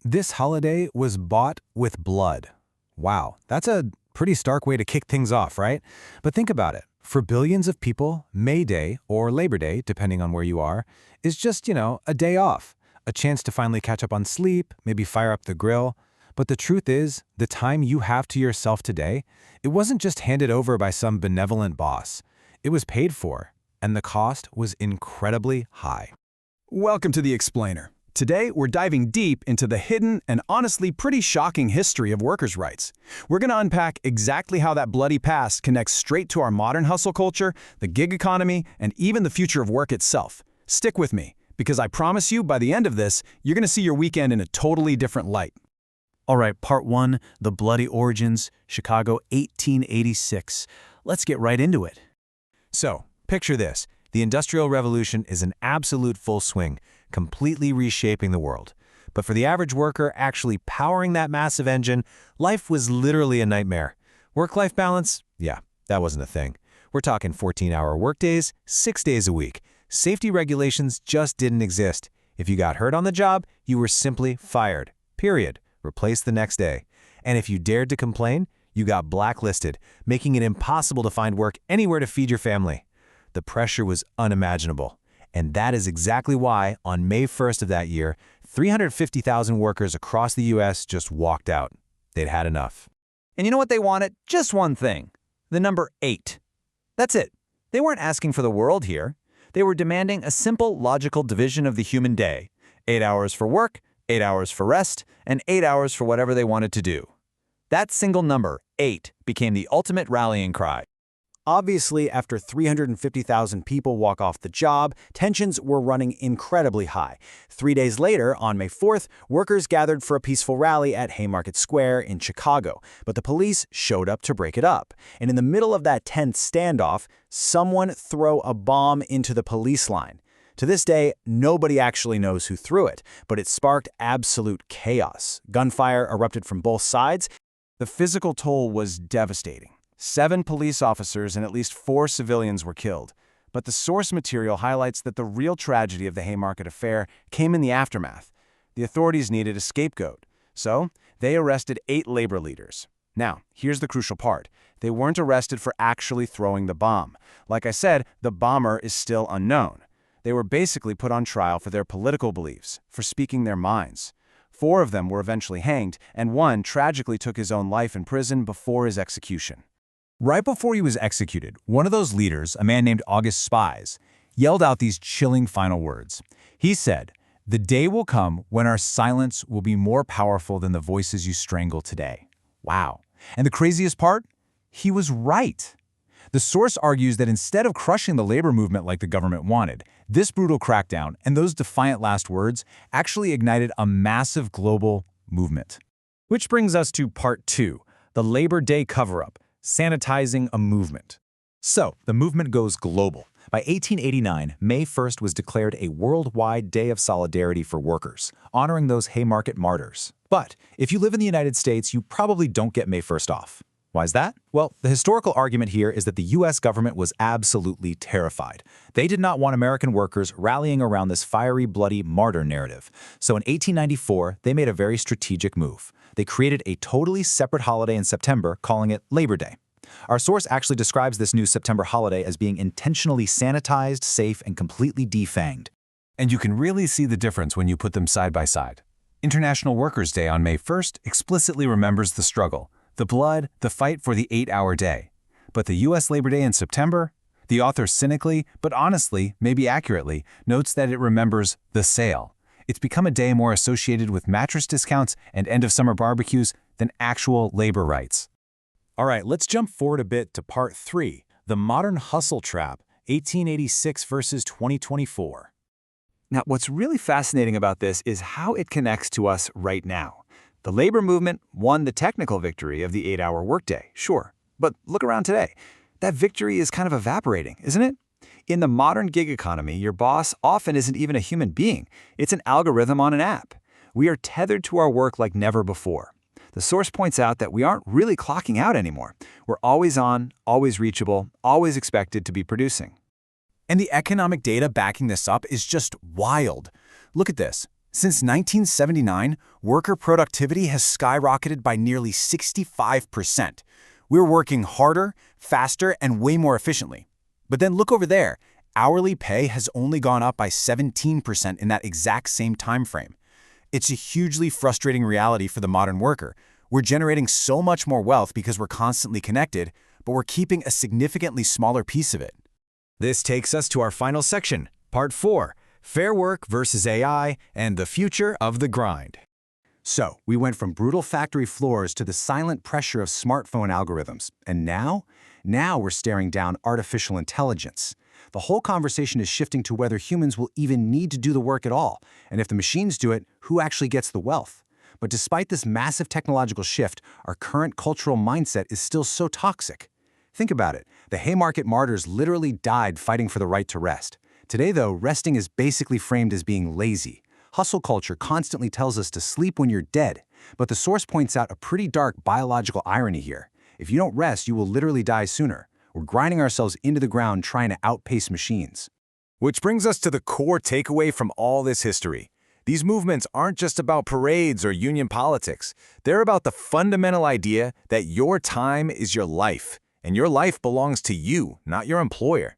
This holiday was bought with blood. Wow, that's a pretty stark way to kick things off, right? But think about it. For billions of people, May Day, or Labor Day, depending on where you are, is just, a day off. A chance to finally catch up on sleep, maybe fire up the grill. But the truth is, the time you have to yourself today, it wasn't just handed over by some benevolent boss. It was paid for, and the cost was incredibly high. Welcome to The Explainer. Today, we're diving deep into the hidden and honestly pretty shocking history of workers' rights. We're going to unpack exactly how that bloody past connects straight to our modern hustle culture, the gig economy, and even the future of work itself. Stick with me, because I promise you, by the end of this, you're going to see your weekend in a totally different light. All right, part one, the bloody origins, Chicago 1886. Let's get right into it. So, picture this. The Industrial Revolution is in absolute full swing, completely reshaping the world. But for the average worker actually powering that massive engine, life was literally a nightmare. Work-life balance? Yeah, that wasn't a thing. We're talking 14-hour workdays, 6 days a week. Safety regulations just didn't exist. If you got hurt on the job, you were simply fired. Period. Replaced the next day. And if you dared to complain, you got blacklisted, making it impossible to find work anywhere to feed your family. The pressure was unimaginable. And that is exactly why, on May 1st of that year, 350,000 workers across the U.S. just walked out. They'd had enough. And you know what they wanted? Just one thing. The number 8. That's it. They weren't asking for the world here. They were demanding a simple, logical division of the human day. 8 hours for work, 8 hours for rest, and 8 hours for whatever they wanted to do. That single number, 8, became the ultimate rallying cry. Obviously, after 350,000 people walk off the job, tensions were running incredibly high. 3 days later, on May 4th, workers gathered for a peaceful rally at Haymarket Square in Chicago, but the police showed up to break it up. And in the middle of that tense standoff, someone threw a bomb into the police line. To this day, nobody actually knows who threw it, but it sparked absolute chaos. Gunfire erupted from both sides. The physical toll was devastating. 7 police officers and at least 4 civilians were killed. But the source material highlights that the real tragedy of the Haymarket Affair came in the aftermath. The authorities needed a scapegoat, so they arrested 8 labor leaders. Now, here's the crucial part. They weren't arrested for actually throwing the bomb. Like I said, the bomber is still unknown. They were basically put on trial for their political beliefs, for speaking their minds. 4 of them were eventually hanged, and 1 tragically took his own life in prison before his execution. Right before he was executed, one of those leaders, a man named August Spies, yelled out these chilling final words. He said, "The day will come when our silence will be more powerful than the voices you strangle today." Wow. And the craziest part? He was right. The source argues that instead of crushing the labor movement like the government wanted, this brutal crackdown and those defiant last words actually ignited a massive global movement. Which brings us to part 2, the Labor Day cover-up. Sanitizing a movement. So, the movement goes global. By 1889, May 1st was declared a worldwide day of solidarity for workers, honoring those Haymarket martyrs. But if you live in the United States, you probably don't get May 1st off. Why is that? Well, the historical argument here is that the U.S. government was absolutely terrified. They did not want American workers rallying around this fiery, bloody martyr narrative. So in 1894, they made a very strategic move. They created a totally separate holiday in September, calling it Labor Day. Our source actually describes this new September holiday as being intentionally sanitized, safe, and completely defanged. And you can really see the difference when you put them side by side. International Workers' Day on May 1st explicitly remembers the struggle, the blood, the fight for the 8-hour day. But the U.S. Labor Day in September? The author cynically, but honestly, maybe accurately, notes that it remembers the sale. It's become a day more associated with mattress discounts and end-of-summer barbecues than actual labor rights. All right, let's jump forward a bit to part 3, the modern hustle trap, 1886 versus 2024. Now, what's really fascinating about this is how it connects to us right now. The labor movement won the technical victory of the 8-hour workday, sure. But look around today. That victory is kind of evaporating, isn't it? In the modern gig economy, your boss often isn't even a human being. It's an algorithm on an app. We are tethered to our work like never before. The source points out that we aren't really clocking out anymore. We're always on, always reachable, always expected to be producing. And the economic data backing this up is just wild. Look at this. Since 1979, worker productivity has skyrocketed by nearly 65%. We're working harder, faster, and way more efficiently. But then look over there. Hourly pay has only gone up by 17% in that exact same time frame. It's a hugely frustrating reality for the modern worker. We're generating so much more wealth because we're constantly connected, but we're keeping a significantly smaller piece of it. This takes us to our final section, Part 4, Fair Work versus AI and the Future of the Grind. So, we went from brutal factory floors to the silent pressure of smartphone algorithms. And now? Now we're staring down artificial intelligence. The whole conversation is shifting to whether humans will even need to do the work at all. And if the machines do it, who actually gets the wealth? But despite this massive technological shift, our current cultural mindset is still so toxic. Think about it. The Haymarket martyrs literally died fighting for the right to rest. Today, though, resting is basically framed as being lazy. Hustle culture constantly tells us to sleep when you're dead. But the source points out a pretty dark biological irony here. If you don't rest, you will literally die sooner. We're grinding ourselves into the ground trying to outpace machines. Which brings us to the core takeaway from all this history. These movements aren't just about parades or union politics. They're about the fundamental idea that your time is your life, and your life belongs to you, not your employer.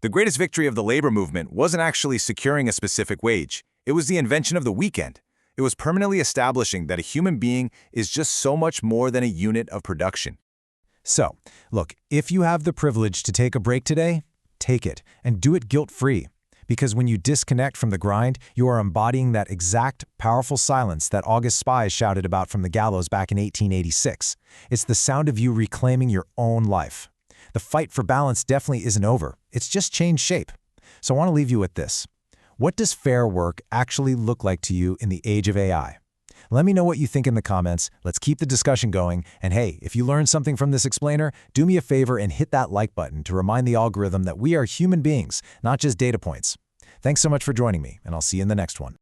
The greatest victory of the labor movement wasn't actually securing a specific wage. It was the invention of the weekend. It was permanently establishing that a human being is just so much more than a unit of production. So, look, if you have the privilege to take a break today, take it, and do it guilt-free. Because when you disconnect from the grind, you are embodying that exact, powerful silence that August spies shouted about from the gallows back in 1886. It's the sound of you reclaiming your own life. The fight for balance definitely isn't over. It's just changed shape. So I want to leave you with this. What does fair work actually look like to you in the age of AI? Let me know what you think in the comments. Let's keep the discussion going. And hey, if you learned something from this explainer, do me a favor and hit that like button to remind the algorithm that we are human beings, not just data points. Thanks so much for joining me, and I'll see you in the next one.